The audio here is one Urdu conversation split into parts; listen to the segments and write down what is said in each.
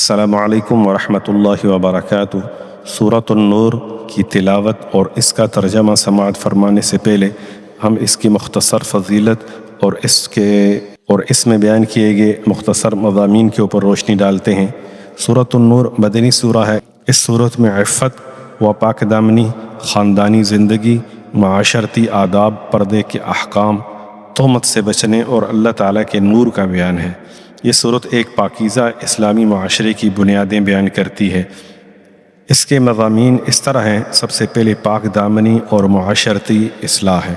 السلام علیکم ورحمۃ اللہ وبرکاتہ۔ سورۃ النور کی تلاوت اور اس کا ترجمہ سماعت فرمانے سے پہلے ہم اس کی مختصر فضیلت اور اس میں بیان کیے گئے مختصر مضامین کے اوپر روشنی ڈالتے ہیں۔ سورۃ النور مدنی سورہ ہے۔ اس سورت میں عفت و پاک دامنی، خاندانی زندگی، معاشرتی آداب، پردے کے احکام، تہمت سے بچنے اور اللہ تعالیٰ کے نور کا بیان ہے۔ یہ صورت ایک پاکیزہ اسلامی معاشرے کی بنیادیں بیان کرتی ہے۔ اس کے مضامین اس طرح ہیں۔ سب سے پہلے پاک دامنی اور معاشرتی اصلاح ہے۔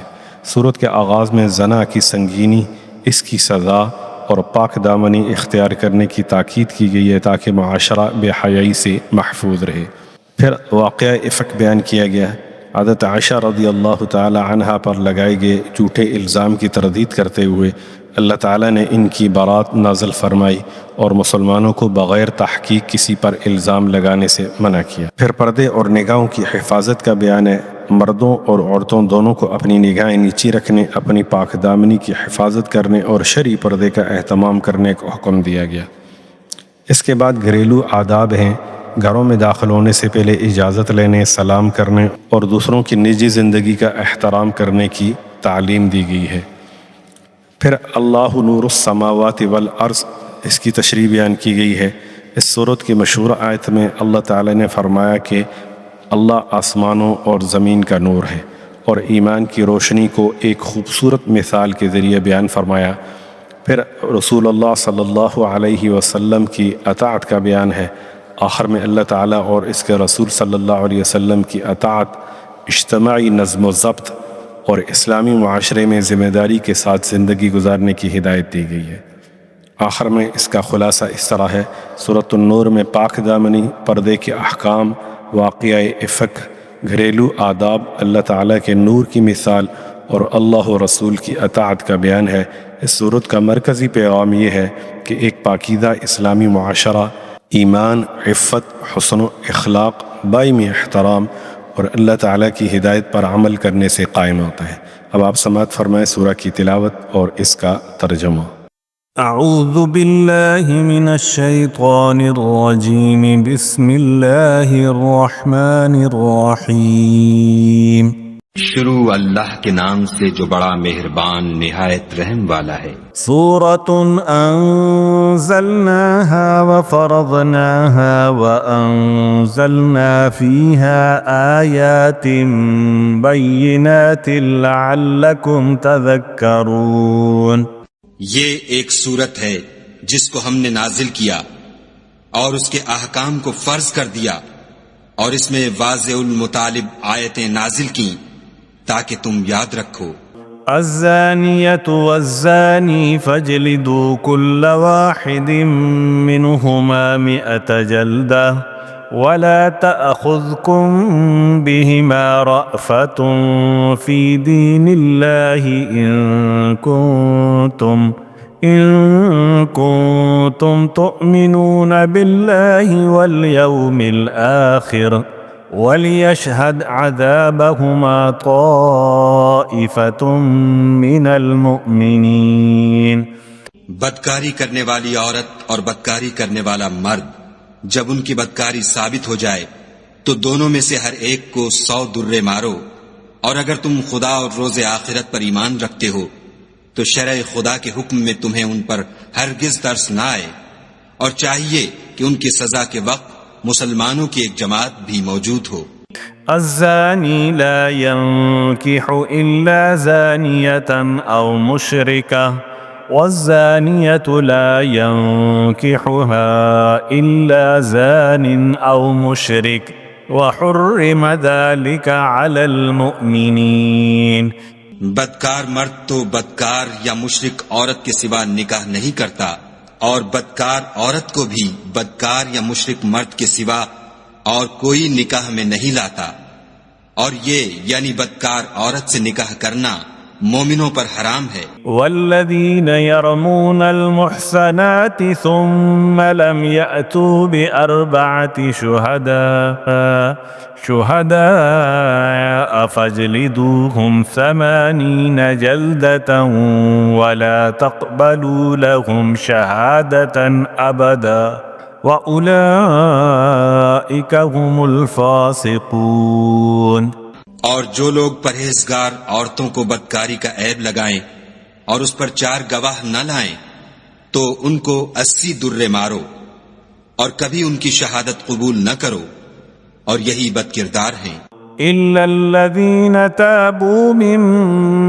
صورت کے آغاز میں زنا کی سنگینی، اس کی سزا اور پاک دامنی اختیار کرنے کی تاکید کی گئی ہے تاکہ معاشرہ بے حیائی سے محفوظ رہے۔ پھر واقعہ افک بیان کیا گیا ہے۔ حضرت عائشہ رضی اللہ تعالی عنہا پر لگائے گئے جھوٹے الزام کی تردید کرتے ہوئے اللہ تعالیٰ نے ان کی برات نازل فرمائی اور مسلمانوں کو بغیر تحقیق کسی پر الزام لگانے سے منع کیا۔ پھر پردے اور نگاہوں کی حفاظت کا بیان ہے۔ مردوں اور عورتوں دونوں کو اپنی نگاہیں نیچی رکھنے، اپنی پاک دامنی کی حفاظت کرنے اور شرعی پردے کا اہتمام کرنے کا حکم دیا گیا۔ اس کے بعد گھریلو آداب ہیں۔ گھروں میں داخل ہونے سے پہلے اجازت لینے، سلام کرنے اور دوسروں کی نجی زندگی کا احترام کرنے کی تعلیم دی گئی ہے۔ پھر اللہ نور السماوات والارض، اس کی تشریح بیان کی گئی ہے۔ اس سورت کی مشہور آیت میں اللہ تعالی نے فرمایا کہ اللہ آسمانوں اور زمین کا نور ہے، اور ایمان کی روشنی کو ایک خوبصورت مثال کے ذریعے بیان فرمایا۔ پھر رسول اللہ صلی اللہ علیہ وسلم کی اطاعت کا بیان ہے۔ آخر میں اللہ تعالیٰ اور اس کے رسول صلی اللہ علیہ وسلم کی اطاعت، اجتماعی نظم و ضبط اور اسلامی معاشرے میں ذمہ داری کے ساتھ زندگی گزارنے کی ہدایت دی گئی ہے۔ آخر میں اس کا خلاصہ اس طرح ہے۔ سورۃ النور میں پاک دامنی، پردے کے احکام، واقعہ افک، گھریلو آداب، اللہ تعالیٰ کے نور کی مثال اور اللہ و رسول کی اطاعت کا بیان ہے۔ اس سورت کا مرکزی پیغام یہ ہے کہ ایک پاکیزہ اسلامی معاشرہ ایمان، عفت، حسن و اخلاق، باہمی احترام اور اللہ تعالیٰ کی ہدایت پر عمل کرنے سے قائم ہوتا ہے۔ اب آپ سماعت فرمائیں سورہ کی تلاوت اور اس کا ترجمہ۔ اعوذ باللہ من الشیطان الرجیم، بسم اللہ الرحمن الرحیم۔ شروع اللہ کے نام سے جو بڑا مہربان نہایت رحم والا ہے۔ سورۃ انزلناها وفرضناها وانزلنا فيها آیات بینات لعلکم تذکرون۔ یہ ایک سورت ہے جس کو ہم نے نازل کیا اور اس کے احکام کو فرض کر دیا، اور اس میں واضح المطالب آیتیں نازل کیں تاکہ تم یاد رکھو۔ الزانیۃ والزانی فاجلدوا كل واحد منهما 100 جلدة ولا تأخذكم بهما رأفة في دين الله إن كنتم تؤمنون بالله واليوم الآخر وَلْيَشْهَدْ عَذَابَهُمَا طَائِفَةٌ مِّنَ الْمُؤْمِنِينَ۔ بدکاری کرنے والی عورت اور بدکاری کرنے والا مرد جب ان کی بدکاری ثابت ہو جائے تو دونوں میں سے ہر ایک کو 100 درے مارو، اور اگر تم خدا اور روز آخرت پر ایمان رکھتے ہو تو شرع خدا کے حکم میں تمہیں ان پر ہرگز ترس نہ آئے، اور چاہیے کہ ان کی سزا کے وقت مسلمانوں کی ایک جماعت بھی موجود ہو۔ الزانی لا ينكح إلا زانية أو مشركة والزانية لا ينكحها إلا زان أو مشرك وحرم ذلك على المؤمنين۔ بدکار مرد تو بدکار یا مشرک عورت کے سوا نکاح نہیں کرتا، اور بدکار عورت کو بھی بدکار یا مشرک مرد کے سوا اور کوئی نکاح میں نہیں لاتا، اور یہ یعنی بدکار عورت سے نکاح کرنا مومنوں پر حرام ہے۔ والذین یرمون المحصنات ثم لم یأتوا بأربعة شهداء فاجلدوهم 80 جلدة ولا تقبلوا لهم شهادة أبدا وَأُولَئِكَ هُمُ الْفَاسِقُونَ۔ اور جو لوگ پرہیزگار عورتوں کو بدکاری کا عیب لگائیں اور اس پر 4 گواہ نہ لائیں تو ان کو 80 درے مارو اور کبھی ان کی شہادت قبول نہ کرو، اور یہی بد کردار ہیں۔ إِلَّا الَّذِينَ تَابُوا مِن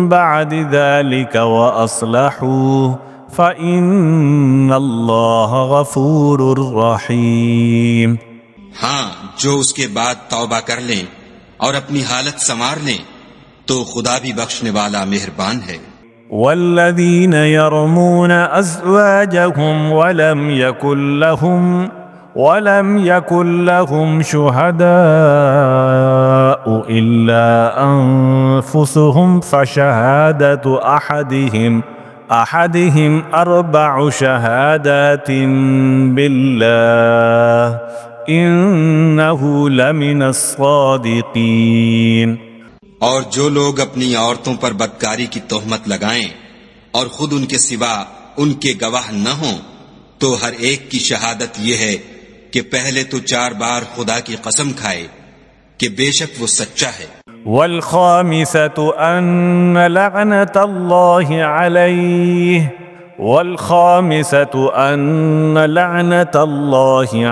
بَعْدِ ذَلِكَ وَأَصْلَحُوا فَإِنَّ اللَّهَ غَفُورٌ رَّحِيمٌ۔ ہاں، جو اس کے بعد توبہ کر لیں اور اپنی حالت سنوار لیں تو خدا بھی بخشنے والا مہربان ہے۔ والذین یرمون ازواجهم ولم يكن لهم شهداء الا انفسهم فشهادة احدهم 4 شهادات بالله انه لمن الصادقین۔ اور جو لوگ اپنی عورتوں پر بدکاری کی تہمت لگائیں اور خود ان کے سوا ان کے گواہ نہ ہوں تو ہر ایک کی شہادت یہ ہے کہ پہلے تو 4 بار خدا کی قسم کھائے کہ بے شک وہ سچا ہے۔ والخامسة أن لعنة الله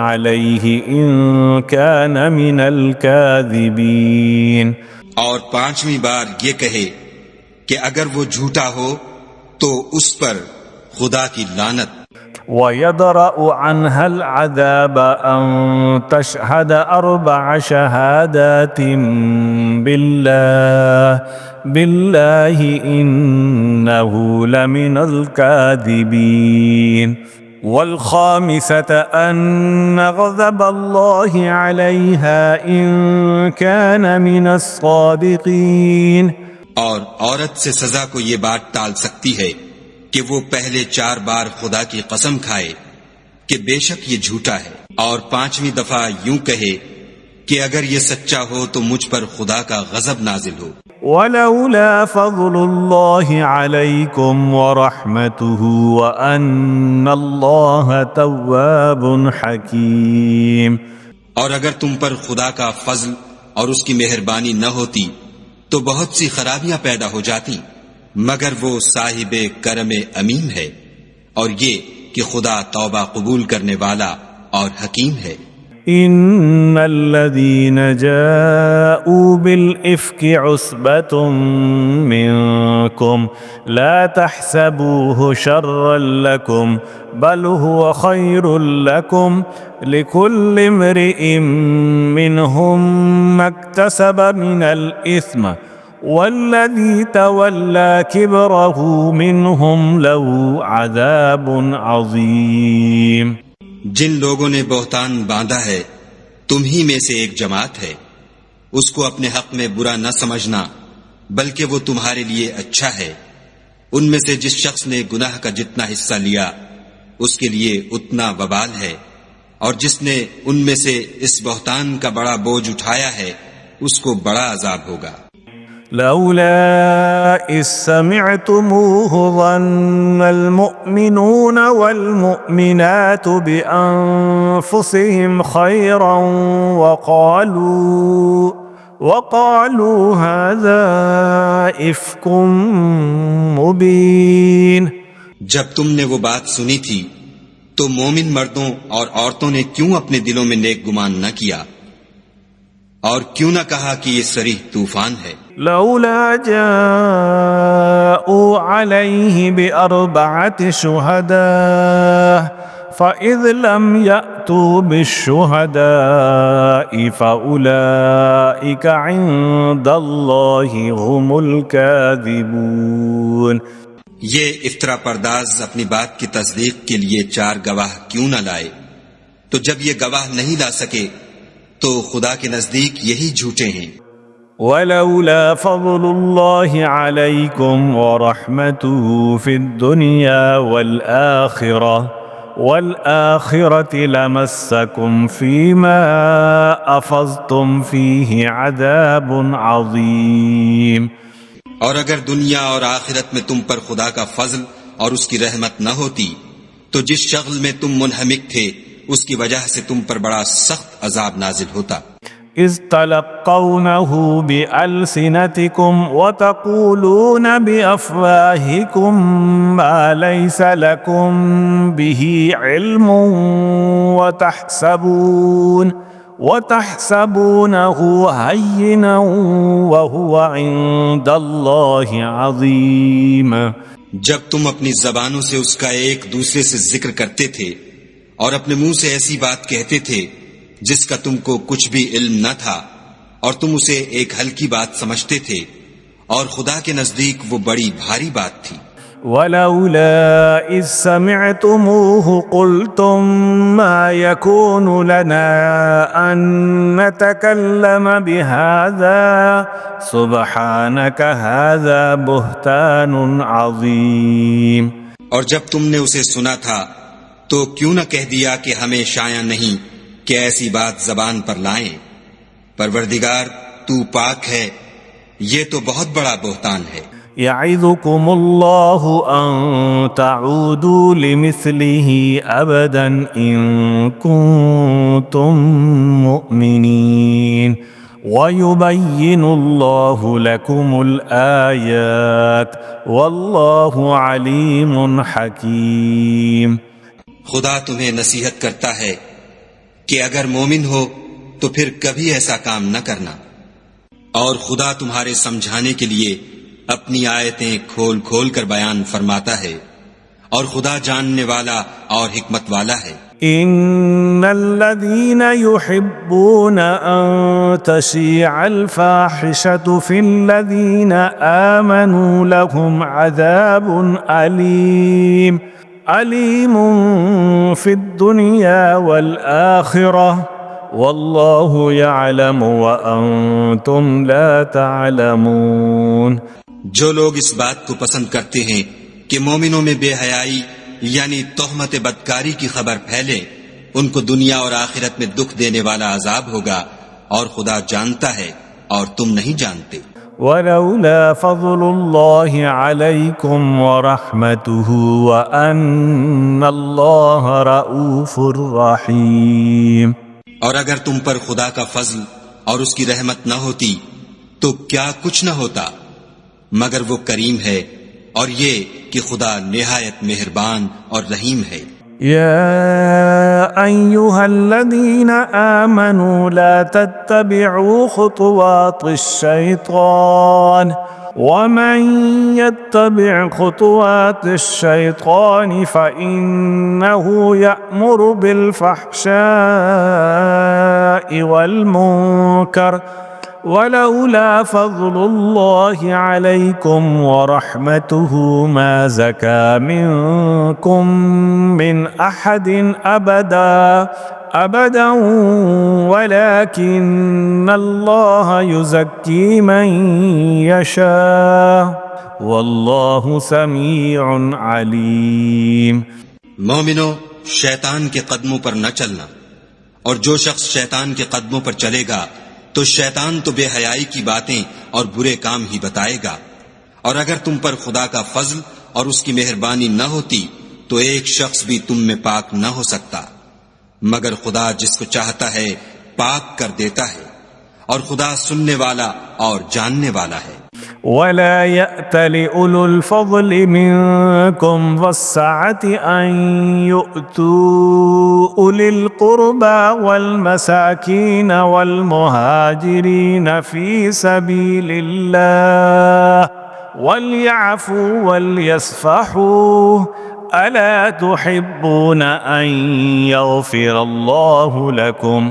عليه إن كان من الكاذبين۔ اور 5ویں بار یہ کہے کہ اگر وہ جھوٹا ہو تو اس پر خدا کی لعنت۔ وَيَدْرَأُ عَنْهَا الْعَذَابَ أَن تَشْهَدَ 4 شهادات بالله إِنَّهُ لَمِنَ الْكَاذِبِينَ۔ والخامسة أن غضب الله عليها إن كان من الصادقين۔ اور عورت سے سزا کو یہ بات ٹال سکتی ہے کہ وہ پہلے 4 بار خدا کی قسم کھائے کہ بے شک یہ جھوٹا ہے، اور 5ویں دفعہ یوں کہے کہ اگر یہ سچا ہو تو مجھ پر خدا کا غضب نازل ہو۔ ولولا فضل الله عليكم ورحمته وأن الله تواب حكيم۔ اور اگر تم پر خدا کا فضل اور اس کی مہربانی نہ ہوتی تو بہت سی خرابیاں پیدا ہو جاتی، مگر وہ صاحب کرم امین ہے، اور یہ کہ خدا توبہ قبول کرنے والا اور حکیم ہے۔ ان الذين جاءوا بالافك عصبة منكم لا تحسبوه شرا لكم بل هو خير لكم لكل امرئ منهم ما اكتسب من الاثم والذي تولى كبره منهم له عذاب عظيم۔ جن لوگوں نے بہتان باندھا ہے تم ہی میں سے ایک جماعت ہے، اس کو اپنے حق میں برا نہ سمجھنا بلکہ وہ تمہارے لیے اچھا ہے۔ ان میں سے جس شخص نے گناہ کا جتنا حصہ لیا اس کے لیے اتنا وبال ہے، اور جس نے ان میں سے اس بہتان کا بڑا بوجھ اٹھایا ہے اس کو بڑا عذاب ہوگا۔ لولا إذ سمعتموه ظن المؤمنون والمؤمنات بأنفسهم خيرا وقالوا هذا إفك مبين۔ جب تم نے وہ بات سنی تھی تو مومن مردوں اور عورتوں نے کیوں اپنے دلوں میں نیک گمان نہ کیا اور کیوں نہ کہا کہ یہ صریح طوفان ہے۔ لولا جاءوا عليه ب4 شهداء فإذ لم يأتوا بالشهداء فأولئك عند الله هم الكاذبون۔ یہ افطرا پرداز اپنی بات کی تصدیق کے لیے 4 گواہ کیوں نہ لائے؟ تو جب یہ گواہ نہیں لا سکے تو خدا کے نزدیک یہی جھوٹے ہیں۔ ولولا فضل الله عليكم ورحمته في الدنيا والآخرة لمسكم فيما أفضتم فيه عذاب عظيم۔ اور اگر دنیا اور آخرت میں تم پر خدا کا فضل اور اس کی رحمت نہ ہوتی تو جس شغل میں تم منہمک تھے اس کی وجہ سے تم پر بڑا سخت عذاب نازل ہوتا۔ إذ تلقونه بألسنتكم وتقولون بأفواهكم ما ليس لكم به علم وتحسبونه هينا وهو عند الله عظيم۔ جب تم اپنی زبانوں سے اس کا ایک دوسرے سے ذکر کرتے تھے اور اپنے منہ سے ایسی بات کہتے تھے جس کا تم کو کچھ بھی علم نہ تھا، اور تم اسے ایک ہلکی بات سمجھتے تھے، اور خدا کے نزدیک وہ بڑی بھاری بات تھی۔ ولولا إذ سمعتموه قلتم ما يكون لنا أن نتكلم بهذا سبحانك هذا بهتان عظيم۔ اور جب تم نے اسے سنا تھا تو کیوں نہ کہہ دیا کہ ہمیں شایع نہیں کہ ایسی بات زبان پر لائیں؟ پروردگار تو پاک ہے، یہ تو بہت بڑا بہتان ہے۔ يعظكم الله أن تعودوا لمثله أبدا إن كنتم مؤمنين ويبين الله لكم الآيات والله عليم حكيم۔ خدا تمہیں نصیحت کرتا ہے کہ اگر مومن ہو تو پھر کبھی ایسا کام نہ کرنا، اور خدا تمہارے سمجھانے کے لیے اپنی آیتیں کھول کھول کر بیان فرماتا ہے، اور خدا جاننے والا اور حکمت والا ہے۔ ان الذين يحبون ان تشيع الفاحشة في الذين آمنوا لهم عذاب أليم في الدنيا والآخرة والله يعلم وأنتم لا تعلمون۔ جو لوگ اس بات کو پسند کرتے ہیں کہ مومنوں میں بے حیائی یعنی تہمت بدکاری کی خبر پھیلے، ان کو دنیا اور آخرت میں دکھ دینے والا عذاب ہوگا، اور خدا جانتا ہے اور تم نہیں جانتے۔ ولولا فضل الله عليكم ورحمته وأن الله رؤوف رحيم۔ اور اگر تم پر خدا کا فضل اور اس کی رحمت نہ ہوتی تو کیا کچھ نہ ہوتا، مگر وہ کریم ہے، اور یہ کہ خدا نہایت مہربان اور رحیم ہے۔ يا أيها الذين آمنوا لا تتبعوا خطوات الشيطان ومن يتبع خطوات الشيطان فإنه يأمر بالفحشاء والمنكر ولولا فضل الله عليكم ورحمته ما زكى منكم من أحد أبدا ولكن الله يزكي من يشاء والله سميع عليم۔ مومنو، شیطان کے قدموں پر نہ چلنا، اور جو شخص شیطان کے قدموں پر چلے گا تو شیطان تو بے حیائی کی باتیں اور برے کام ہی بتائے گا، اور اگر تم پر خدا کا فضل اور اس کی مہربانی نہ ہوتی تو ایک شخص بھی تم میں پاک نہ ہو سکتا، مگر خدا جس کو چاہتا ہے پاک کر دیتا ہے، اور خدا سننے والا اور جاننے والا ہے۔ ولا يأتل أولو الفضل منكم والسعة أن يؤتوا أولي القربى والمساكين والمهاجرين في سبيل الله وليعفوا وليصفحوا ألا تحبون أن يغفر الله لكم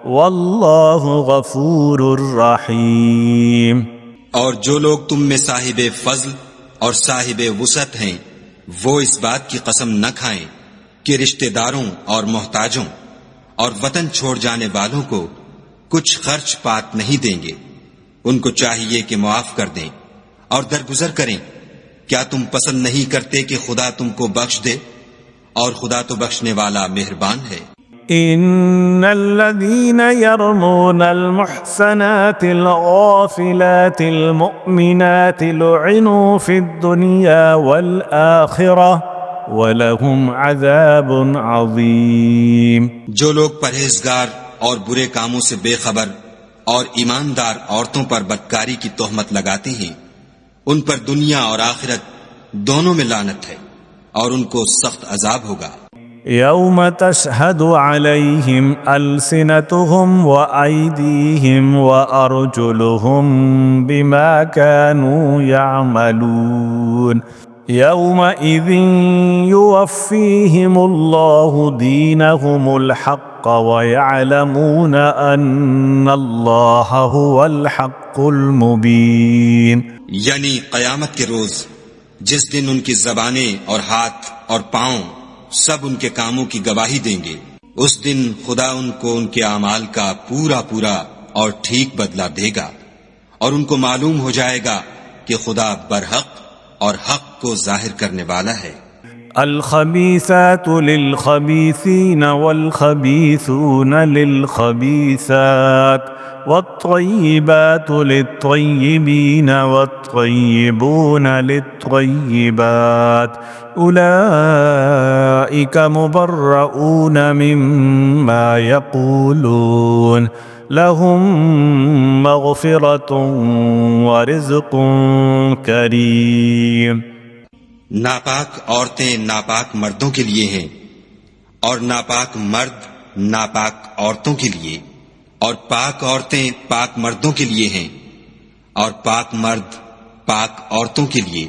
والله غفور رحيم۔ اور جو لوگ تم میں صاحب فضل اور صاحب وسعت ہیں وہ اس بات کی قسم نہ کھائیں کہ رشتہ داروں اور محتاجوں اور وطن چھوڑ جانے والوں کو کچھ خرچ پات نہیں دیں گے، ان کو چاہیے کہ معاف کر دیں اور درگزر کریں۔ کیا تم پسند نہیں کرتے کہ خدا تم کو بخش دے؟ اور خدا تو بخشنے والا مہربان ہے۔ ان الذين يرمون المحصنات الغافلات المؤمنات لعنوا في الدنيا والآخرة وَلَهُمْ عَذَابٌ عَظِيمٌ۔ جو لوگ پرہیزگار اور برے کاموں سے بے خبر اور ایماندار عورتوں پر بدکاری کی تہمت لگاتے ہیں، ان پر دنیا اور آخرت دونوں میں لعنت ہے اور ان کو سخت عذاب ہوگا۔ يوم تشهد عليهم ألسنتهم وأيديهم وأرجلهم بما كانوا يعملون يومئذ يوفيهم الله دينهم الحق ويعلمون أن الله هو الحق المبين۔ یعنی قیامت کے روز جس دن ان کی زبانیں اور ہاتھ اور پاؤں سب ان کے کاموں کی گواہی دیں گے، اس دن خدا ان کو ان کے اعمال کا پورا پورا اور ٹھیک بدلہ دے گا، اور ان کو معلوم ہو جائے گا کہ خدا برحق اور حق کو ظاہر کرنے والا ہے۔ الخبيثات للخبيثين والخبيثون للخبيثات والطيبات للطيبين والطيبون للطيبات أولئك مبرؤون مما يقولون لهم مغفرة ورزق كريم۔ ناپاک عورتیں ناپاک مردوں کے لیے ہیں، اور ناپاک مرد ناپاک عورتوں کے لیے، اور پاک عورتیں پاک مردوں کے لیے ہیں، اور پاک مرد پاک عورتوں کے لیے۔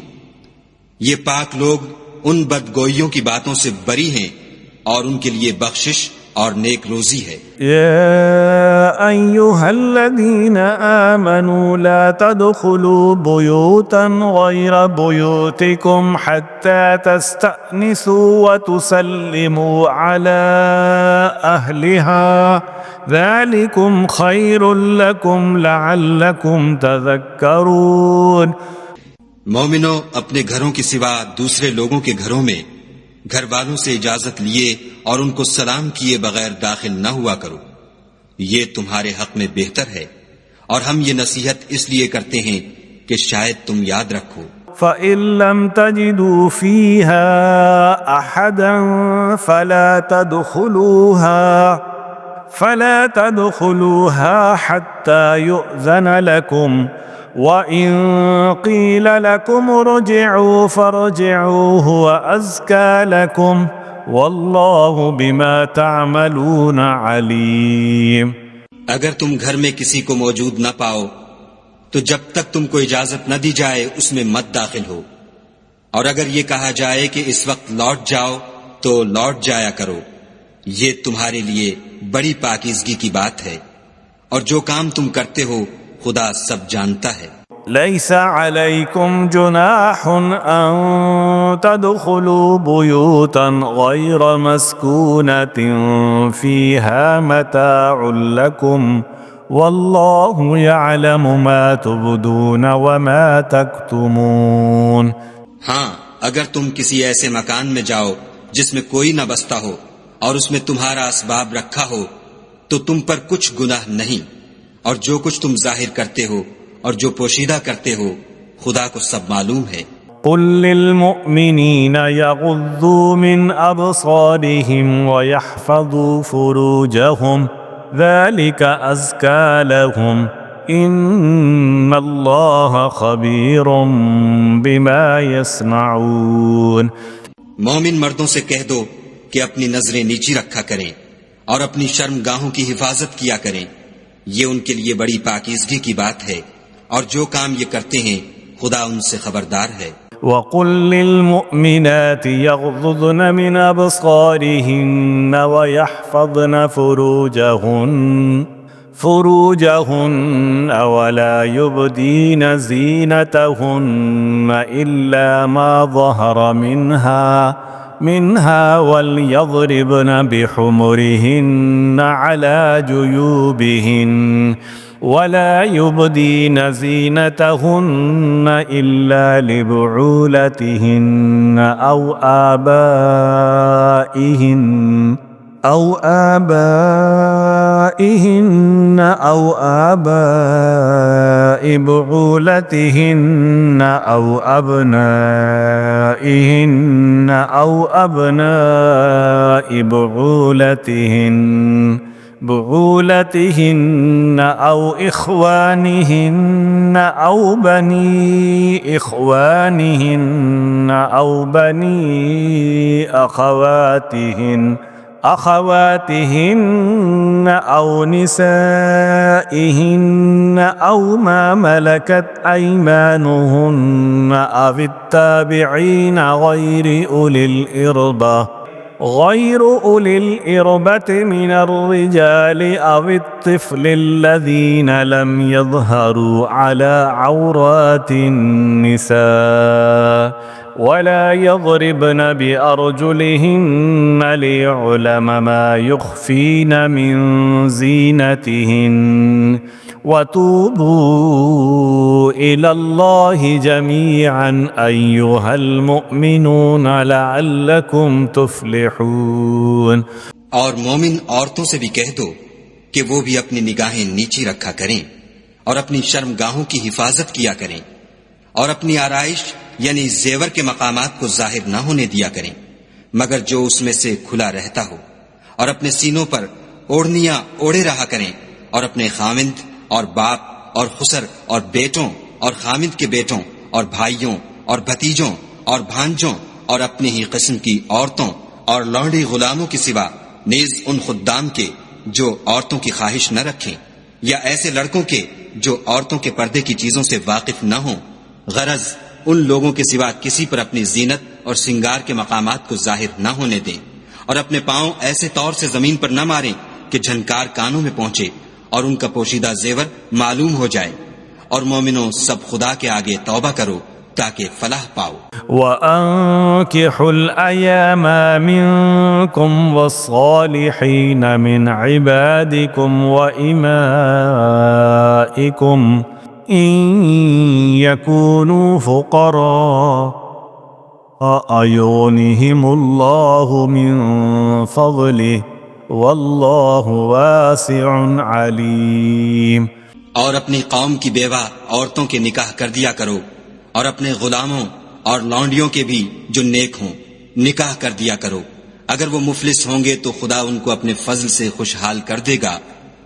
یہ پاک لوگ ان بدگوئیوں کی باتوں سے بری ہیں، اور ان کے لیے بخشش اور نیک روزی ہے۔ يا أيها الذين آمنوا لا تدخلوا بيوتا غير بيوتكم حتى تستأنسوا وتسلموا على أهلها ذلكم خير لكم لعلكم تذكرون۔ مومنو، اپنے گھروں کے سوا دوسرے لوگوں کے گھروں میں گھر والوں سے اجازت لیے اور ان کو سلام کیے بغیر داخل نہ ہوا کرو، یہ تمہارے حق میں بہتر ہے، اور ہم یہ نصیحت اس لیے کرتے ہیں کہ شاید تم یاد رکھو۔ فَإِن لَّمْ تَجِدُوا فِيهَا أَحَدًا فَلَا تَدْخُلُوهَا حَتَّى يُؤْذَنَ لَكُمْ وَإِن قِيلَ لَكُمْ ارْجِعُوا فَارْجِعُوا هُوَ أَزْكَىٰ لَكُمْ وَاللَّهُ بِمَا تَعْمَلُونَ عَلِيمٌ۔ اگر تم گھر میں کسی کو موجود نہ پاؤ تو جب تک تم کو اجازت نہ دی جائے اس میں مت داخل ہو، اور اگر یہ کہا جائے کہ اس وقت لوٹ جاؤ تو لوٹ جایا کرو، یہ تمہارے لیے بڑی پاکیزگی کی بات ہے، اور جو کام تم کرتے ہو خدا سب جانتا ہے۔ ليس عليكم جناح أن تدخلوا بيوتا غير مسكونة فيها متاع لكم والله يعلم ما تبدون وما تكتمون۔ ہاں، اگر تم کسی ایسے مکان میں جاؤ جس میں کوئی نہ بستا ہو اور اس میں تمہارا اسباب رکھا ہو تو تم پر کچھ گناہ نہیں، اور جو کچھ تم ظاہر کرتے ہو اور جو پوشیدہ کرتے ہو خدا کو سب معلوم ہے۔ قل للمؤمنين يغضوا من أبصارهم ويحفظوا فروجهم ذلك أزكى لهم إن الله خبير بما يصنعون۔ مومن مردوں سے کہہ دو کہ اپنی نظریں نیچی رکھا کریں اور اپنی شرم گاہوں کی حفاظت کیا کریں، یہ ان کے لیے بڑی پاکیزگی کی بات ہے، اور جو کام یہ کرتے ہیں خدا ان سے خبردار ہے۔ وَقُل لِّلْمُؤْمِنَاتِ يَغْضُضْنَ مِنْ أَبْصَارِهِنَّ وَيَحْفَظْنَ فُرُوجَهُنَّ وَلَا يُبْدِينَ زِينَتَهُنَّ إِلَّا مَا ظَهَرَ منها وَلْيَضْرِبْنَ بِخُمُرِهِنَّ عَلَى جُيُوبِهِنَّ وَلَا يُبْدِينَ زِينَتَهُنَّ إِلَّا لِبُعُولَتِهِنَّ أَوْ آباء بعولتهن أو أبناء نسائهن أو أبناء بعولتهن أو إخوانهن أو بني إخوانهن أو بني أخواتهن أو نسائهن أو ما ملكت أيمانهن أو التابعين غير أولي الإربة من الرجال أو الطفل الذين لم يظهروا على عورات النساء ولا يضربن بأرجلهن ليعلم ما يخفين من زينتهن وتوبوا إلى الله جميعا أيها المؤمنون لعلكم تفلحون. اور مومن عورتوں سے بھی کہہ دو کہ وہ بھی اپنی نگاہیں نیچی رکھا کریں اور اپنی شرمگاہوں کی حفاظت کیا کریں اور اپنی آرائش یعنی زیور کے مقامات کو ظاہر نہ ہونے دیا کریں مگر جو اس میں سے کھلا رہتا ہو، اور اپنے سینوں پر اوڑھنیاں اوڑھے رہا کریں اور اپنے خامند اور باپ اور خسر اور بیٹوں اور خامند کے بیٹوں اور بھائیوں اور بھتیجوں اور بھانجوں اور اپنی ہی قسم کی عورتوں اور لونڈی غلاموں کے سوا نیز ان خدام کے جو عورتوں کی خواہش نہ رکھیں، یا ایسے لڑکوں کے جو عورتوں کے پردے کی چیزوں سے واقف نہ ہوں، غرض ان لوگوں کے سوا کسی پر اپنی زینت اور سنگار کے مقامات کو ظاہر نہ ہونے دیں، اور اپنے پاؤں ایسے طور سے زمین پر نہ ماریں کہ جھنکار کانوں میں پہنچے اور ان کا پوشیدہ زیور معلوم ہو جائے. اور مومنوں سب خدا کے آگے توبہ کرو تاکہ فلاح پاؤ. وَأَنكِحُوا الْأَيَامَ مِنكُمْ وَالصَّالِحِينَ مِنْ عِبَادِكُمْ وَإِمَائِكُمْ إِنْ يَكُونُوا فُقَرَاءَ يُغْنِهِمُ اللَّهُ مِنْ فَضْلِهِ وَاللَّهُ وَاسِعٌ عَلِيمٌ. اور اپنی قوم کی بیوہ عورتوں کے نکاح کر دیا کرو اور اپنے غلاموں اور لونڈیوں کے بھی جو نیک ہوں نکاح کر دیا کرو. اگر وہ مفلس ہوں گے تو خدا ان کو اپنے فضل سے خوشحال کر دے گا،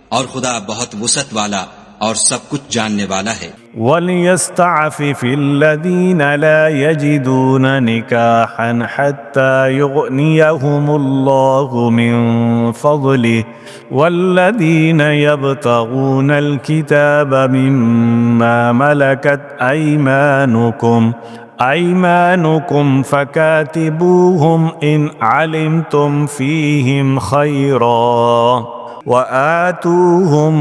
اور خدا بہت وسعت والا اور سب کچھ جاننے والا ہے. وَلْيَسْتَعْفِفِ الَّذِينَ لَا يَجِدُونَ نِكَاحًا حَتَّى يُغْنِيَهُمُ اللَّهُ مِنْ فَضْلِهِ وَالَّذِينَ يَبْتَغُونَ الْكِتَابَ مِمَّا مَلَكَتْ أَيْمَانُكُمْ فَكَاتِبُوهُمْ إِنْ عَلِمْتُمْ فِيهِمْ خَيْرًا وَآتُوهُمْ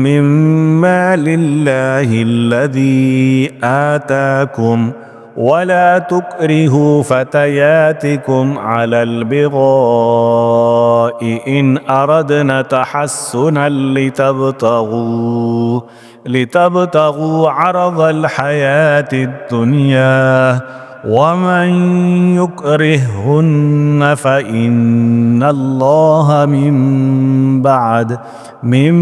مِمَّا لِلَّهِ الَّذِي آتَاكُمْ وَلَا تُكْرِهُوا فَتَيَاتِكُمْ عَلَى الْبِغَاءِ إِنْ أَرَدْنَ تَحَسُّنًا لِتَبْتَغُوا عَرَضَ الْحَيَاةِ الدُّنْيَا وَمَنْ يُكْرِههُنَّ فَإِنَّ اللَّهَ مِنْ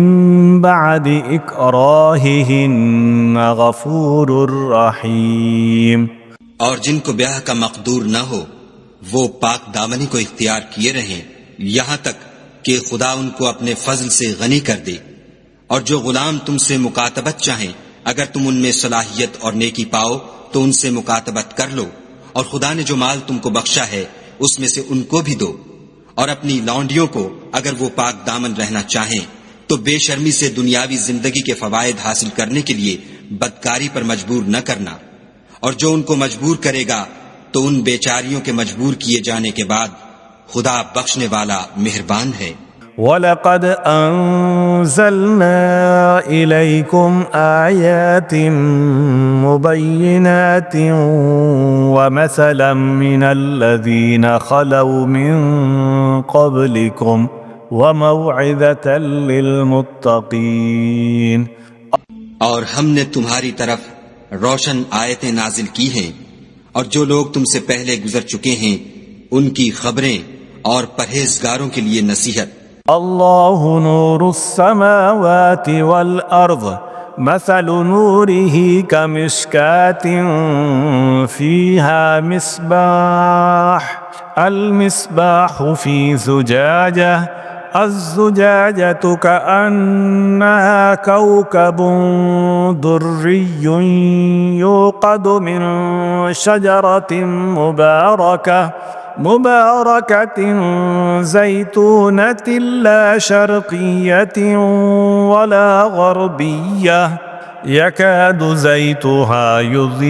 بَعْدِ إِكْرَاهِهِنَّ غَفُورٌ رَحِيمٌ. اور جن کو بیاہ کا مقدور نہ ہو وہ پاک دامنی کو اختیار کیے رہیں یہاں تک کہ خدا ان کو اپنے فضل سے غنی کر دے. اور جو غلام تم سے مکاتبت چاہیں اگر تم ان میں صلاحیت اور نیکی پاؤ تو ان سے مکاتبت کر لو، اور خدا نے جو مال تم کو بخشا ہے اس میں سے ان کو بھی دو. اور اپنی لونڈیوں کو اگر وہ پاک دامن رہنا چاہیں تو بے شرمی سے دنیاوی زندگی کے فوائد حاصل کرنے کے لیے بدکاری پر مجبور نہ کرنا، اور جو ان کو مجبور کرے گا تو ان بیچاریوں کے مجبور کیے جانے کے بعد خدا بخشنے والا مہربان ہے. وَلَقَدْ أَنزَلْنَا إِلَيْكُمْ آيَاتٍ مُبَيِّنَاتٍ وَمَثَلًا مِنَ الَّذِينَ خَلَوْا مِن قَبْلِكُمْ وَمَوْعِظَةً لِلْمُتَّقِينَ. اور ہم نے تمہاری طرف روشن آیتیں نازل کی ہیں، اور جو لوگ تم سے پہلے گزر چکے ہیں ان کی خبریں اور پرہیزگاروں کے لیے نصیحت. اللہ نور السماوات والارض مثل نوره كمشكاة فيها مصباح المصباح في زجاجة الزجاجة كأنها كوكب دري يوقد من شجرة مباركة زيتونة لا شرقية ولا غربية يكاد زيتها يضيء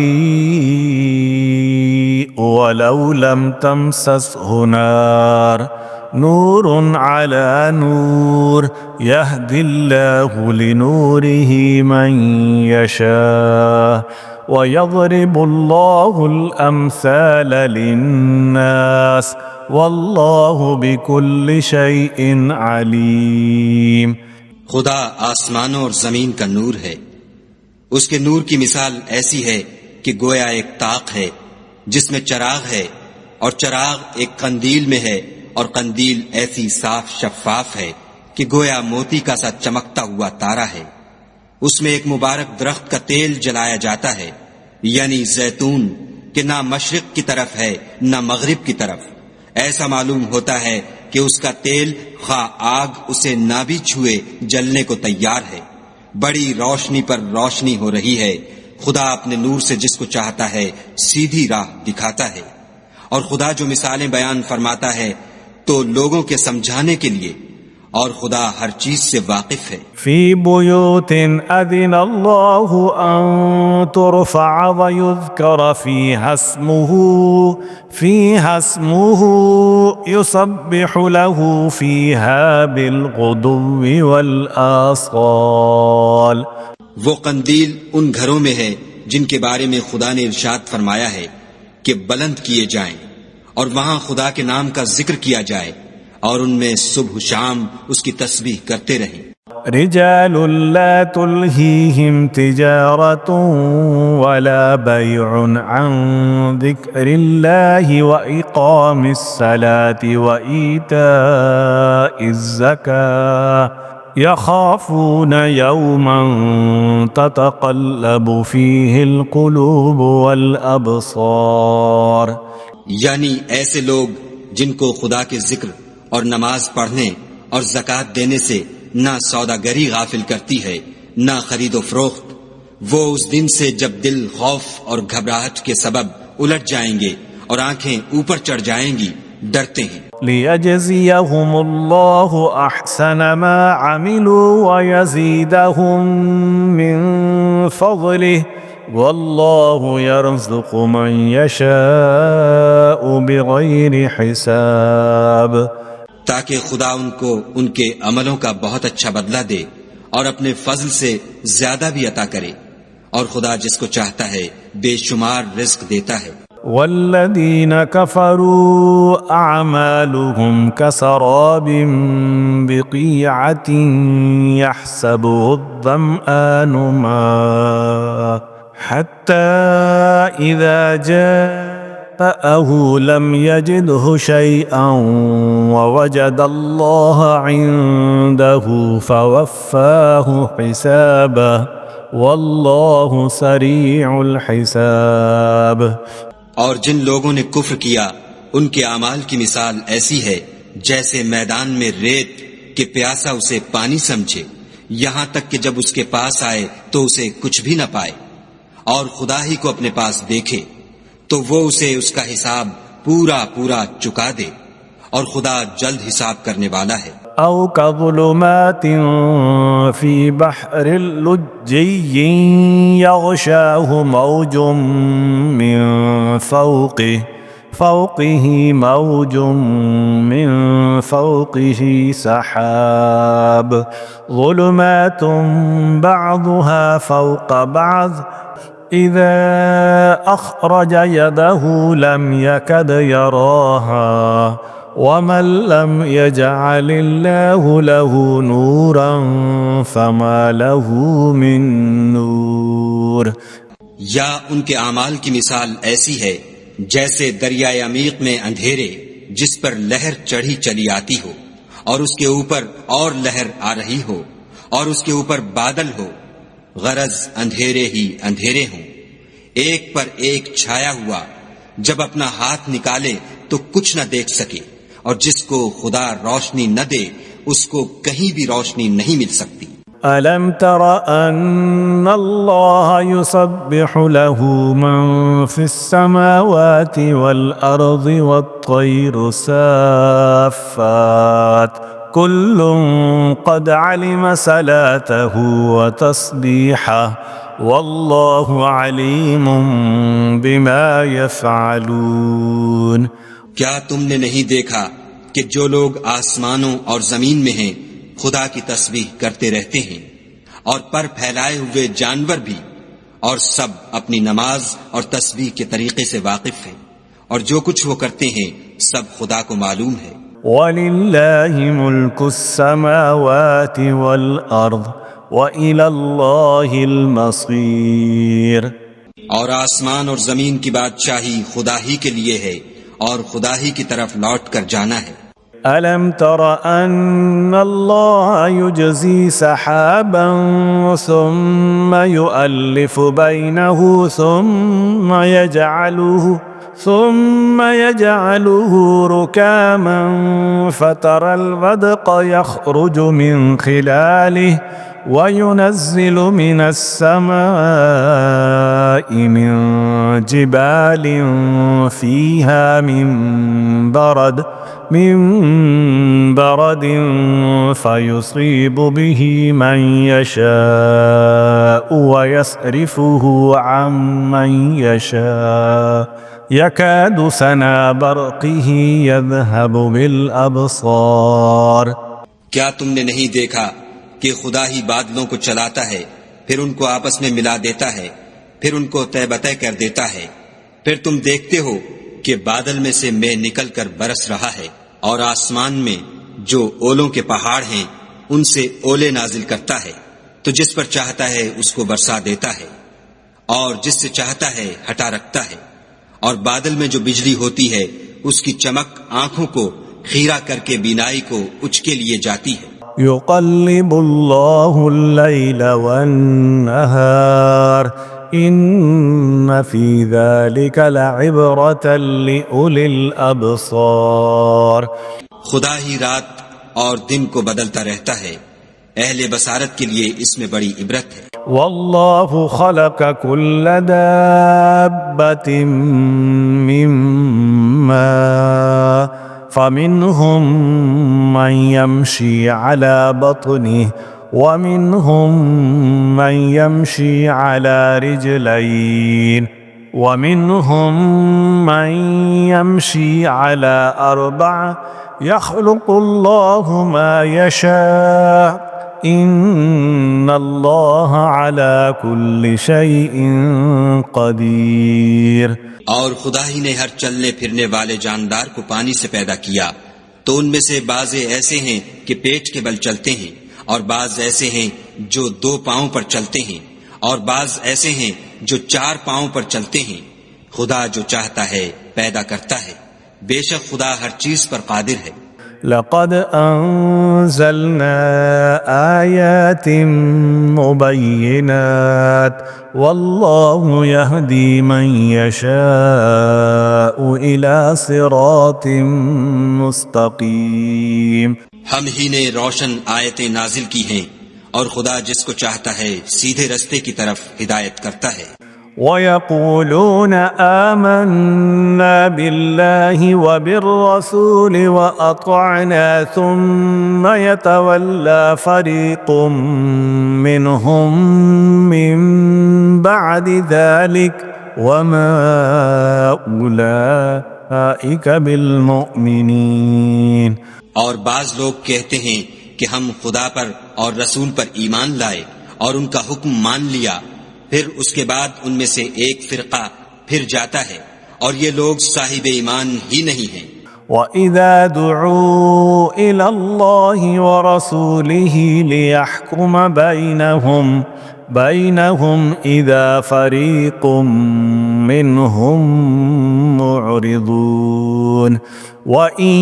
ولو لم تمسسه نار نور على نور يهدي الله لنوره من يشاء ويضرب الله الأمثال للناس والله بكل شيء عليم. خدا آسمانوں اور زمین کا نور ہے. اس کے نور کی مثال ایسی ہے کہ گویا ایک طاق ہے جس میں چراغ ہے، اور چراغ ایک قندیل میں ہے، اور قندیل ایسی صاف شفاف ہے کہ گویا موتی کا سا چمکتا ہوا تارا ہے. اس میں ایک مبارک درخت کا تیل جلایا جاتا ہے، یعنی زیتون، کہ نہ مشرق کی طرف ہے نہ مغرب کی طرف. ایسا معلوم ہوتا ہے کہ اس کا تیل خواہ آگ اسے نہ بھی چھوئے جلنے کو تیار ہے. بڑی روشنی پر روشنی ہو رہی ہے. خدا اپنے نور سے جس کو چاہتا ہے سیدھی راہ دکھاتا ہے. اور خدا جو مثالیں بیان فرماتا ہے تو لوگوں کے سمجھانے کے لیے، اور خدا ہر چیز سے واقف ہے. فی بیوت اذن اللہ ان ترفع ویذکر فیہا اسمہ یسبح له فیہا بالغدو والآصال. وہ قندیل ان گھروں میں ہے جن کے بارے میں خدا نے ارشاد فرمایا ہے کہ بلند کیے جائیں، اور وہاں خدا کے نام کا ذکر کیا جائے، اور ان میں صبح و شام اس کی تسبیح کرتے رہیں. رجال لا تلهيهم تجارة ولا بيع عن ذكر الله وإقام الصلاة وإيتاء الزكاة يخافون يوما تتقلب فيه القلوب والأبصار. یعنی ایسے لوگ جن کو خدا کے ذکر اور نماز پڑھنے اور زکوٰۃ دینے سے نہ سوداگری غافل کرتی ہے نہ خرید و فروخت، وہ اس دن سے جب دل خوف اور گھبراہٹ کے سبب الٹ جائیں گے اور آنکھیں اوپر چڑھ جائیں گی، ڈرتے ہیں. لِيَجْزِيَهُمُ اللَّهُ أَحْسَنَ مَا عَمِلُوا وَيَزِيدَهُم مِّن فَضْلِهِ وَاللَّهُ يَرْزُقُ مَن يَشَاءُ بِغَيْرِ حِسَابٍ. تاکہ خدا ان کو ان کے عملوں کا بہت اچھا بدلہ دے اور اپنے فضل سے زیادہ بھی عطا کرے، اور خدا جس کو چاہتا ہے بے شمار رزق دیتا ہے. والذین کفروا اعمالهم كسراب بقيعة يحسبه الظمآن ماء حتى إذا جاءه لم يجده شيئا ووجد الله عنده فوفاه حسابه والله سريع الحساب. اور جن لوگوں نے کفر کیا ان کے اعمال کی مثال ایسی ہے جیسے میدان میں ریت کہ پیاسا اسے پانی سمجھے، یہاں تک کہ جب اس کے پاس آئے تو اسے کچھ بھی نہ پائے، اور خدا ہی کو اپنے پاس دیکھے تو وہ اسے اس کا حساب پورا پورا چکا دے، اور خدا جلد حساب کرنے والا ہے. او كظلمات في بحر لجي يغشاه موج من فوقه موج من فوقه سحاب ظلمات بعضها فوق بعض إذا أخرج يده لم يكد يراها ومن لم يجعل الله له نورا فما له من نور. یا ان کے اعمال کی مثال ایسی ہے جیسے دریائے عمیق میں اندھیرے جس پر لہر چڑھی چلی آتی ہو، اور اس کے اوپر اور لہر آ رہی ہو، اور اس کے اوپر بادل ہو، غرض اندھیرے ہی اندھیرے ہوں، ایک پر ایک چھایا ہوا، جب اپنا ہاتھ نکالے تو کچھ نہ دیکھ سکے، اور جس کو خدا روشنی نہ دے اس کو کہیں بھی روشنی نہیں مل سکتی۔ ألم تر أن الله يسبح له من في السماوات والأرض والطير صافات كل قد علم صلاته وتسبيحه والله عليم بما يفعلون۔ کیا تم نے نہیں دیکھا کہ جو لوگ آسمانوں اور زمین میں ہیں خدا کی تسبیح کرتے رہتے ہیں، اور پر پھیلائے ہوئے جانور بھی، اور سب اپنی نماز اور تسبیح کے طریقے سے واقف ہیں، اور جو کچھ وہ کرتے ہیں سب خدا کو معلوم ہے۔ وَلِلَّهِ مُلْكُ السَّمَاوَاتِ وَالْأَرْضِ وَإِلَى اللَّهِ الْمَصِيرُ۔ اور آسمان اور زمین کی بادشاہی خدا ہی کے لیے ہے، اور خدا ہی کی طرف لوٹ کر جانا ہے۔ ألم تر أن الله يجزي سحابا ثم يؤلف بينه ثم يجعله ركاما فترى الودق يخرج من خلاله وينزل من السماء من جبال فيها من برد فيصيب به من يشاء ويصرفه عن من يشاء يكاد سنا برقه يذهب بالأبصار۔ کیا تم نے نہیں دیکھا کہ خدا ہی بادلوں کو چلاتا ہے، پھر ان کو آپس میں ملا دیتا ہے، پھر ان کو طے بطے کر دیتا ہے، پھر تم دیکھتے ہو کہ بادل میں سے مے نکل کر برس رہا ہے، اور آسمان میں جو اولوں کے پہاڑ ہیں ان سے اولے نازل کرتا ہے، تو جس پر چاہتا ہے اس کو برسا دیتا ہے، اور جس سے چاہتا ہے ہٹا رکھتا ہے، اور بادل میں جو بجلی ہوتی ہے اس کی چمک آنکھوں کو خیرہ کر کے بینائی کو اچ کے لیے جاتی ہے۔ يقلب الله الليل والنهار إن في ذلك لعبرة لأولي الأبصار۔ خدا ہی رات اور دن کو بدلتا رہتا ہے، اہل بصارت کے لیے اس میں بڑی عبرت ہے۔ والله خلق كل دابة من ماء فمنهم من يمشي على بطنه ومنهم من يمشي على رجلين ومنهم من يمشي على أربع يخلق الله ما يشاء إن الله على كل شيء قدير۔ اور خدا ہی نے ہر چلنے پھرنے والے جاندار کو پانی سے پیدا کیا، تو ان میں سے بعض ایسے ہیں کہ پیٹ کے بل چلتے ہیں، اور بعض ایسے ہیں جو 2 پاؤں پر چلتے ہیں، اور بعض ایسے ہیں جو 4 پاؤں پر چلتے ہیں۔ خدا جو چاہتا ہے پیدا کرتا ہے، بے شک خدا ہر چیز پر قادر ہے۔ لقد أنزلنا آيات مبينات والله يهدي من يشاء إلى صراط مستقيم۔ ہم ہی نے روشن آیتیں نازل کی ہیں، اور خدا جس کو چاہتا ہے سیدھے رستے کی طرف ہدایت کرتا ہے۔ وَيَقُولُونَ آمَنَّا بِاللَّهِ وَبِالرَّسُولِ وَأَطَعْنَا ثُمَّ يَتَوَلَّى فَرِيقٌ مِّنْهُمْ مِّن بَعْدِ ذَلِكَ وَمَا أُولَئِكَ بِالْمُؤْمِنِينَ۔ اور بعض لوگ کہتے ہیں کہ ہم خدا پر اور رسول پر ایمان لائے اور ان کا حکم مان لیا، پھر اس کے بعد ان میں سے ایک فرقہ پھر جاتا ہے، اور یہ لوگ صاحب ایمان ہی نہیں ہیں۔ وَإِذَا دُعُوا إِلَى اللَّهِ وَرَسُولِهِ لِيَحْكُمَ بَيْنَهُمْ إِذَا فَرِيقٌ مِّنْهُمْ مُعْرِضُونَ وَإِن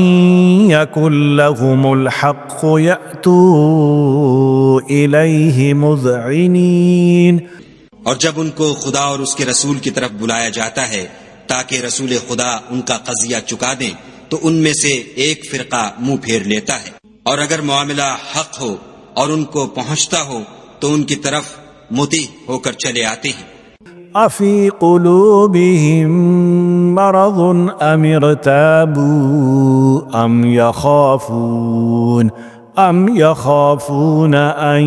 يَكُن لَّهُمُ الْحَقُّ يَأْتُوا إليه مذعنين اور جب ان کو خدا اور اس کے رسول کی طرف بلایا جاتا ہے تاکہ رسول خدا ان کا قضیہ چکا دیں تو ان میں سے ایک فرقہ منہ پھیر لیتا ہے، اور اگر معاملہ حق ہو اور ان کو پہنچتا ہو تو ان کی طرف مطیع ہو کر چلے آتے ہیں۔ أفي قلوبهم مرض أم ارتابوا أم يخافون أن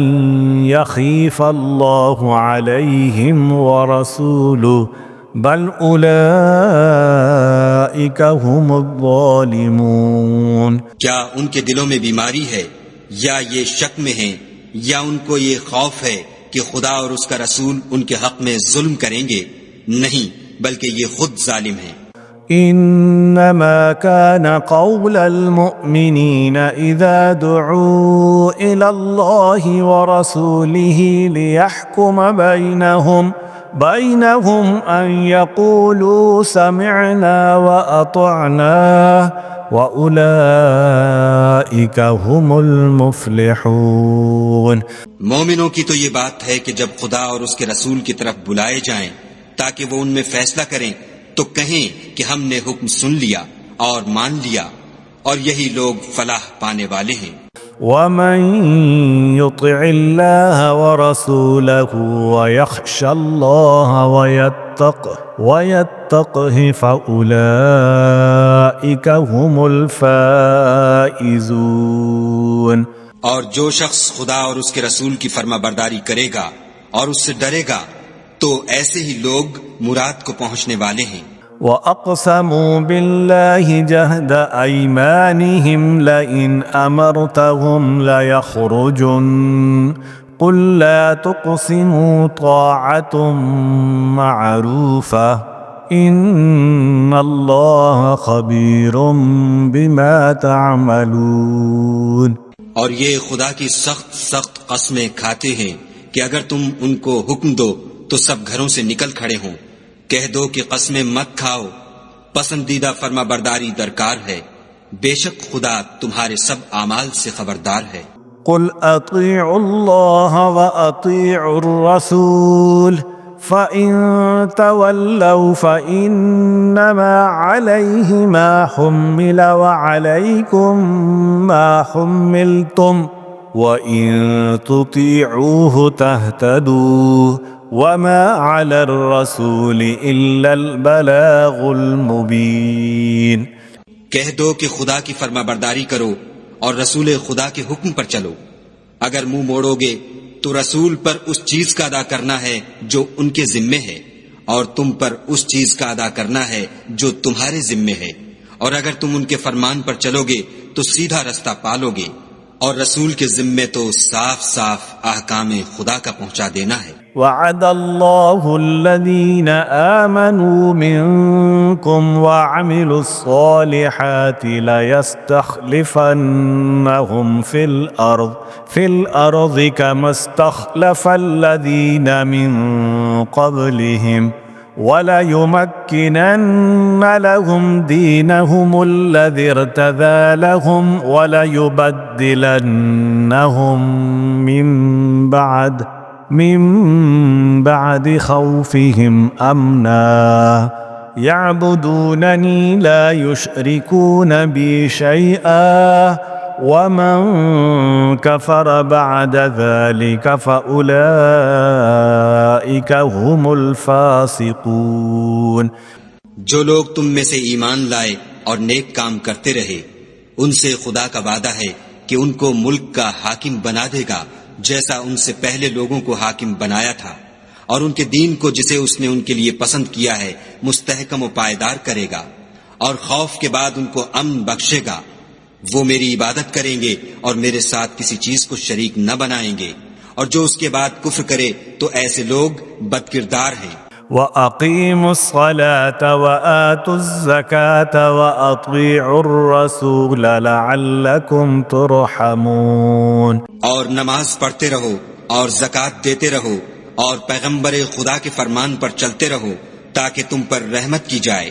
يخيف الله عليهم ورسوله بل أولئك هم الظالمون۔ کیا ان کے دلوں میں بیماری ہے یا یہ شک میں ہیں یا ان کو یہ خوف ہے کہ خدا اور اس کا رسول ان کے حق میں ظلم کریں گے؟ نہیں، بلکہ یہ خود ظالم ہیں۔ إنما كان قول المؤمنين إذا دعوا إلى الله ورسوله ليحكم بينهم أن يقولوا سمعنا وأطعنا وأولئك هم المفلحون۔ مومنوں کی تو یہ بات ہے کہ جب خدا اور اس کے رسول کی طرف بلائے جائیں تاکہ وہ ان میں فیصلہ کریں تو کہیں کہ ہم نے حکم سن لیا اور مان لیا، اور یہی لوگ فلاح پانے والے ہیں۔ ومن يطع الله ورسوله ويخشى الله ويتقه فأولئك هم الفائزون۔ اور جو شخص خدا اور اس کے رسول کی فرما برداری کرے گا اور اس سے ڈرے گا تو ایسے ہی لوگ مراد کو پہنچنے والے ہیں۔ وَأَقْسَمُوا بِاللَّهِ جَهْدَ أَيْمَانِهِمْ لَئِنْ أَمَرْتَهُمْ لَيَخْرُجُنَّ قُلْ لَا تُقْسِمُوا طَاعَةٌ مَعْرُوفَةٌ إِنَّ اللَّهَ خَبِيرٌ بِمَا تَعْمَلُونَ۔ اور یہ خدا کی سخت قسمیں کھاتے ہیں کہ اگر تم ان کو حکم دو تو سب گھروں سے نکل کھڑے ہوں۔ کہہ دو کہ قسمیں مت کھاؤ، پسندیدہ فرما برداری درکار ہے، بے شک خدا تمہارے سب اعمال سے خبردار ہے۔ قل اطیعوا اللہ واطیعوا الرسول فإن تولوا فإنما عليه ما حمل وعليكم ما حملتم وإن تطيعوه تهتدوا وما على الرسول إلا البلاغ المبين۔ کہہ دو کہ خدا کی فرما برداری کرو اور رسول خدا کے حکم پر چلو، اگر منہ موڑو گے تو رسول پر اس چیز کا ادا کرنا ہے جو ان کے ذمے ہے، اور تم پر اس چیز کا ادا کرنا ہے جو تمہارے ذمے ہے، اور اگر تم ان کے فرمان پر چلو گے تو سیدھا رستہ پالو گے، اور رسول کے ذمے تو صاف صاف احکام خدا کا پہنچا دینا ہے۔ وعد الله الذين آمنوا منكم وعملوا الصالحات ليستخلفنهم في الأرض كما استخلف الذين من قبلهم وَلَيُمَكِّنَنَّ لَهُمْ دِينَهُمُ الَّذِي ارْتَضَىٰ لَهُمْ وَلَيُبَدِّلَنَّهُمْ من بعد خوفهم أمنا يعبدونني لا يشركون بي شيئا ومن كفر بعد ذلك فأولئك هم الفاسقون۔ جو لوگ تم میں سے ایمان لائے اور نیک کام کرتے رہے ان سے خدا کا وعدہ ہے کہ ان کو ملک کا حاکم بنا دے گا جیسا ان سے پہلے لوگوں کو حاکم بنایا تھا، اور ان کے دین کو جسے اس نے ان کے لیے پسند کیا ہے مستحکم و پائیدار کرے گا، اور خوف کے بعد ان کو امن بخشے گا۔ وہ میری عبادت کریں گے اور میرے ساتھ کسی چیز کو شریک نہ بنائیں گے، اور جو اس کے بعد کفر کرے تو ایسے لوگ بدکردار ہیں۔ وَأَقِيمُوا الصَّلَاةَ وَآتُوا الزَّكَاةَ وَأَطِيعُوا الرَّسُولَ لَعَلَّكُمْ تُرْحَمُونَ۔ اور نماز پڑھتے رہو اور زکوٰۃ دیتے رہو اور پیغمبر خدا کے فرمان پر چلتے رہو تاکہ تم پر رحمت کی جائے۔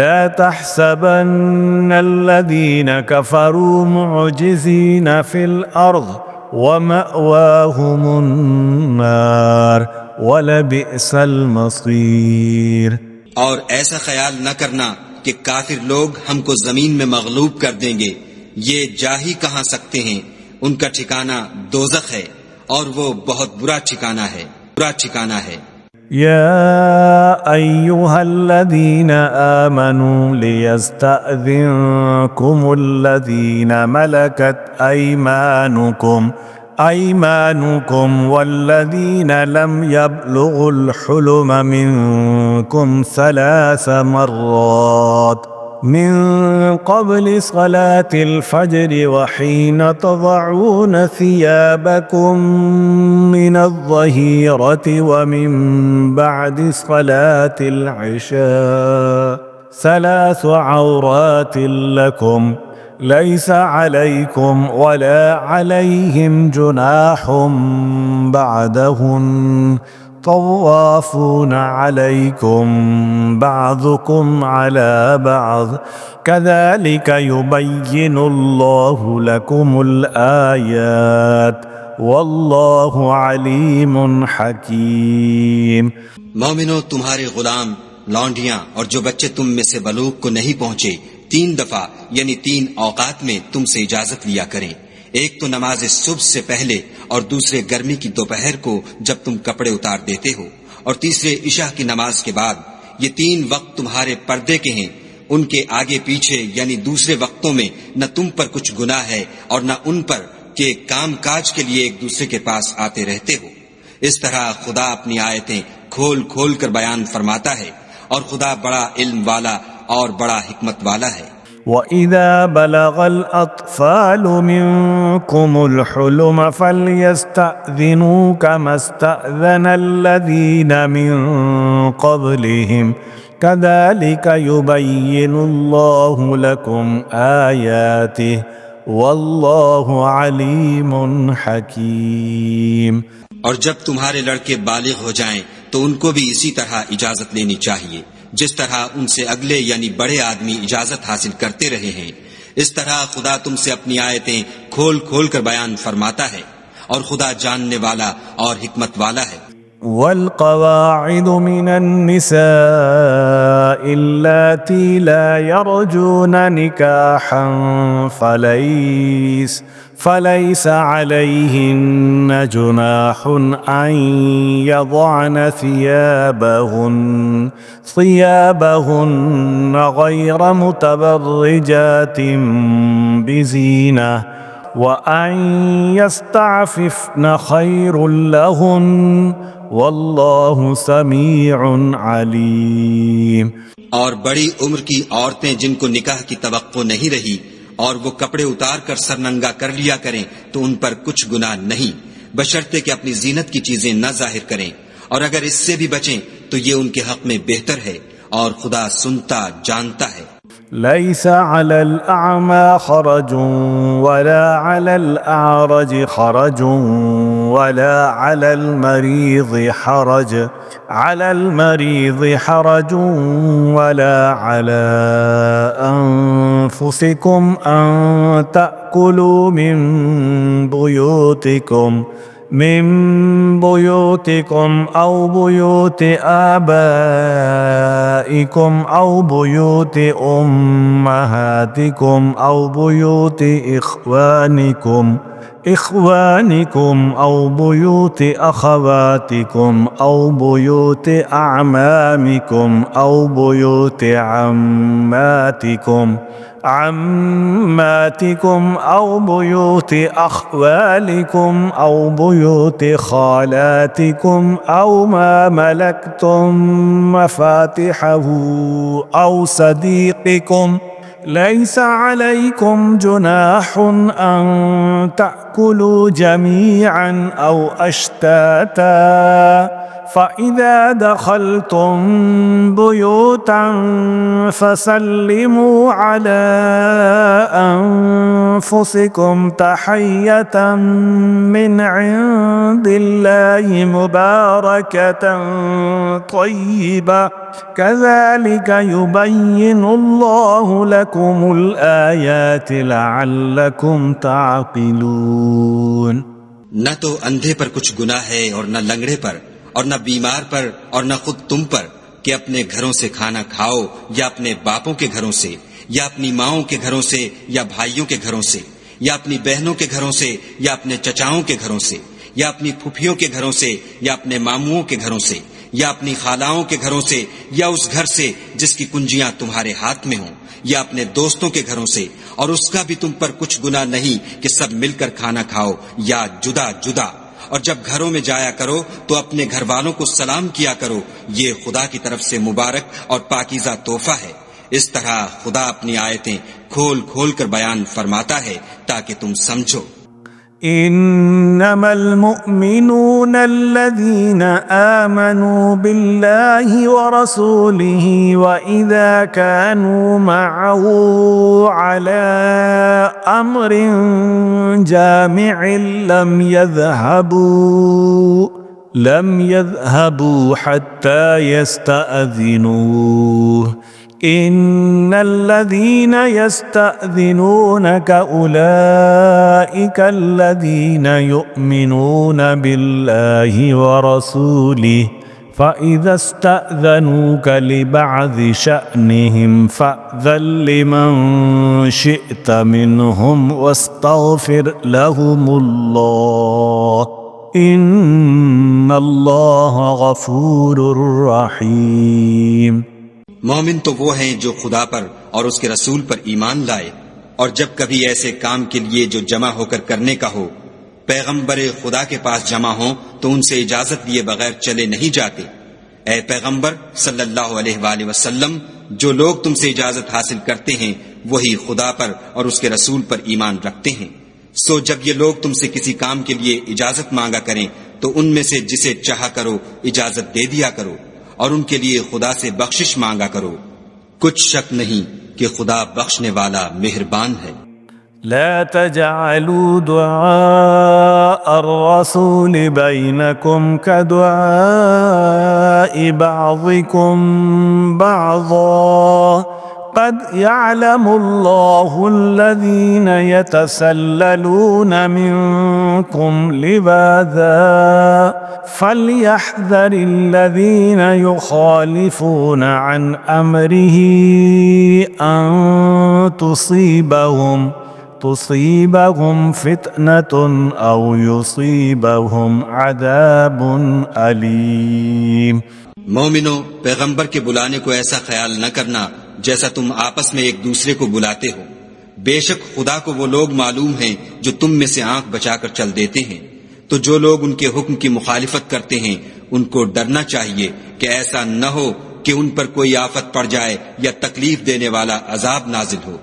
لا تحسبن الذين كفروا معجزين في الأرض ومأواهم النار ولبئس المصير۔ اور ایسا خیال نہ کرنا کہ کافر لوگ ہم کو زمین میں مغلوب کر دیں گے، یہ جا ہی کہاں سکتے ہیں، ان کا ٹھکانہ دوزخ ہے اور وہ بہت برا ٹھکانہ ہے۔ يا أيها الذين آمنوا ليستأذنكم الذين ملكت أيمانكم والذين لم يبلغوا الحلم منكم 3 مرات من قبل صلاة الفجر وحين تضعون ثيابكم من الظهيرة ومن بعد صلاة العشاء 3 عورات لكم ليس عليكم ولا عليهم جناح بعدهن طوافون عليكم بعضكم على بعض كذلك يبين الله لكم الآيات والله عليم حكيم۔ مومنو، تمہارے غلام، لونڈیاں اور جو بچے تم میں سے بلوغ کو نہیں پہنچے 3 دفعہ یعنی 3 اوقات میں تم سے اجازت لیا کریں، ایک تو نماز صبح سے پہلے اور دوسرے گرمی کی دوپہر کو جب تم کپڑے اتار دیتے ہو، اور تیسرے عشاء کی نماز کے بعد۔ یہ 3 وقت تمہارے پردے کے ہیں، ان کے آگے پیچھے یعنی دوسرے وقتوں میں نہ تم پر کچھ گناہ ہے اور نہ ان پر کہ کام کاج کے لیے ایک دوسرے کے پاس آتے رہتے ہو۔ اس طرح خدا اپنی آیتیں کھول کھول کر بیان فرماتا ہے، اور خدا بڑا علم والا اور بڑا حکمت والا ہے۔ وَإِذَا بَلَغَ الْأَطْفَالُ مِنكُمُ الْحُلُمَ فَلْيَسْتَأْذِنُوا كَمَا اسْتَأْذَنَ الَّذِينَ مِن قَبْلِهِمْ كَذَلِكَ يُبَيِّنُ اللَّهُ لَكُمْ آيَاتِهِ وَاللَّهُ عَلِيمٌ حَكِيمٌ۔ اور جب تمہارے لڑکے بالغ ہو جائیں تو ان کو بھی اسی طرح اجازت لینی چاہیے جس طرح ان سے اگلے یعنی بڑے آدمی اجازت حاصل کرتے رہے ہیں۔ اس طرح خدا تم سے اپنی آیتیں کھول کھول کر بیان فرماتا ہے، اور خدا جاننے والا اور حکمت والا ہے۔ والقواعد من النساء اللاتي لا يرجون نكاحا فليس عليهن جناح أن يضعن ثيابهن غير متبرجات بزينة وأن يستعففن خير لهن واللہ سمیع علیم۔ اور بڑی عمر کی عورتیں جن کو نکاح کی توقع نہیں رہی اور وہ کپڑے اتار کر سر ننگا کر لیا کریں تو ان پر کچھ گناہ نہیں، بشرطے کہ اپنی زینت کی چیزیں نہ ظاہر کریں، اور اگر اس سے بھی بچیں تو یہ ان کے حق میں بہتر ہے، اور خدا سنتا جانتا ہے۔ ليس على الأعمى حرج ولا على الأعرج حرج ولا على المريض حرج ولا على أنفسكم أن تأكلوا من بيوتكم أو بيوت آبائكم أو بيوت أمهاتكم أو بيوت إخوانكم أو بيوت أخواتكم أو بيوت أعمامكم أو بيوت عماتكم أو بيوت أخوالكم أو بيوت خالاتكم أو ما ملكتم مفاتحه أو صديقكم ليس عليكم جناح أن تأكلوا جميعا أو أشتاتا فإذا دخلتم بيوتا فسلموا على أنفسكم تحية من عند الله مباركة طيبة كذلك يبين الله لكم الآيات لعلكم تعقلون۔ نہ تو اندھے پر کچھ گناہ ہے اور نہ لنگڑے پر اور نہ بیمار پر اور نہ خود تم پر کہ اپنے گھروں سے کھانا کھاؤ یا اپنے باپوں کے گھروں سے یا اپنی ماؤں کے گھروں سے یا بھائیوں کے گھروں سے یا اپنی بہنوں کے گھروں سے یا اپنے چچاؤں کے گھروں سے یا اپنی پھوپھیوں کے گھروں سے یا اپنے ماموؤں کے گھروں سے یا اپنی خالاؤں کے گھروں سے یا اس گھر سے جس کی کنجیاں تمہارے ہاتھ میں ہوں یا اپنے دوستوں کے گھروں سے، اور اس کا بھی تم پر کچھ گناہ نہیں کہ سب مل کر کھانا کھاؤ یا جدا جدا، اور جب گھروں میں جایا کرو تو اپنے گھر والوں کو سلام کیا کرو، یہ خدا کی طرف سے مبارک اور پاکیزہ تحفہ ہے۔ اس طرح خدا اپنی آیتیں کھول کھول کر بیان فرماتا ہے تاکہ تم سمجھو۔ انما المؤمنون الذين آمنوا بالله ورسوله واذا كانوا معه على امر جامع لم يذهبوا حتى يستأذنوه ان الذين يستأذنونك اولئك الذين يؤمنون بالله ورسوله فإذا استأذنوك لبعض شأنهم فأذن لمن شئت منهم واستغفر لهم الله ان اللہ غفور رحیم۔ مومن تو وہ ہیں جو خدا پر اور اس کے رسول پر ایمان لائے، اور جب کبھی ایسے کام کے لیے جو جمع ہو کر کرنے کا ہو پیغمبر خدا کے پاس جمع ہوں تو ان سے اجازت لیے بغیر چلے نہیں جاتے۔ اے پیغمبر صلی اللہ علیہ وآلہ وسلم، جو لوگ تم سے اجازت حاصل کرتے ہیں وہی خدا پر اور اس کے رسول پر ایمان رکھتے ہیں، سو جب یہ لوگ تم سے کسی کام کے لیے اجازت مانگا کریں تو ان میں سے جسے چاہا کرو اجازت دے دیا کرو، اور ان کے لیے خدا سے بخشش مانگا کرو، کچھ شک نہیں کہ خدا بخشنے والا مہربان ہے۔ لا تجعلوا دعاء الرسول بينكم كدعاء بعضكم بعضا قد يعلم الله الذين يتسللون منكم لواذا فليحذر الذين يخالفون عن أمره أن تصيبهم فتنة أو يصيبهم عذاب أليم۔ مومنو، پیغمبر کے بلانے کو ایسا خیال نہ کرنا جیسا تم آپس میں ایک دوسرے کو بلاتے ہو، بے شک خدا کو وہ لوگ معلوم ہیں جو تم میں سے آنکھ بچا کر چل دیتے ہیں، تو جو لوگ ان کے حکم کی مخالفت کرتے ہیں ان کو ڈرنا چاہیے کہ ایسا نہ ہو کہ ان پر کوئی آفت پڑ جائے یا تکلیف دینے والا عذاب نازل ہو۔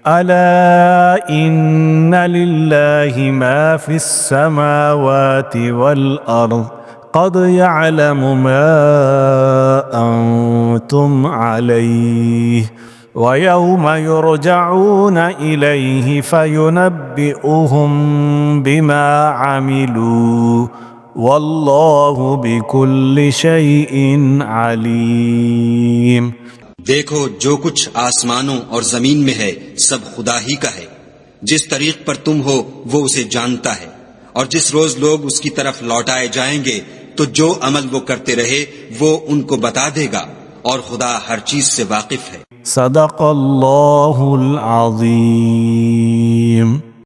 الا ان للہ ما فی السماوات والارض قد يعلم ما انتم علیہ وَيَوْمَ يُرْجَعُونَ إِلَيْهِ فَيُنَبِّئُهُم بِمَا عَمِلُوا وَاللَّهُ بِكُلِّ شَيْءٍ عَلِيمٌ۔ دیکھو، جو کچھ آسمانوں اور زمین میں ہے سب خدا ہی کا ہے، جس طریق پر تم ہو وہ اسے جانتا ہے، اور جس روز لوگ اس کی طرف لوٹائے جائیں گے تو جو عمل وہ کرتے رہے وہ ان کو بتا دے گا، اور خدا ہر چیز سے واقف ہے۔ صدق اللہ العظیم۔